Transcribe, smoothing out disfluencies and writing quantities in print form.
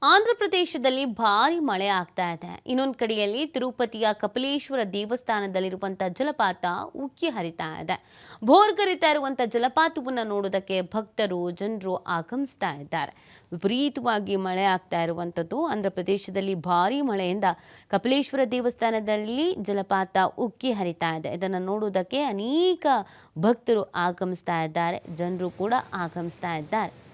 ಆಂಧ್ರ ಪ್ರದೇಶದಲ್ಲಿ ಭಾರಿ ಮಳೆ ಆಗ್ತಾ ಇದೆ. ಇನ್ನೊಂದು ಕಡೆಯಲ್ಲಿ ತಿರುಪತಿಯ ಕಪಿಲೇಶ್ವರ ದೇವಸ್ಥಾನದಲ್ಲಿರುವಂಥ ಜಲಪಾತ ಉಕ್ಕಿ ಹರಿತಾ ಇದೆ. ಭೋರ್ಗರಿತಾ ಇರುವಂಥ ಜಲಪಾತವನ್ನು ನೋಡೋದಕ್ಕೆ ಭಕ್ತರು ಜನರು ಆಗಮಿಸ್ತಾ ಇದ್ದಾರೆ. ವಿಪರೀತವಾಗಿ ಮಳೆ ಆಗ್ತಾ ಇರುವಂಥದ್ದು. ಆಂಧ್ರ ಪ್ರದೇಶದಲ್ಲಿ ಭಾರಿ ಮಳೆಯಿಂದ ಕಪಿಲೇಶ್ವರ ದೇವಸ್ಥಾನದಲ್ಲಿ ಜಲಪಾತ ಉಕ್ಕಿ ಹರಿತಾ ಇದೆ. ಇದನ್ನು ನೋಡೋದಕ್ಕೆ ಅನೇಕ ಭಕ್ತರು ಆಗಮಿಸ್ತಾ ಇದ್ದಾರೆ, ಜನರು ಕೂಡ ಆಗಮಿಸ್ತಾ ಇದ್ದಾರೆ.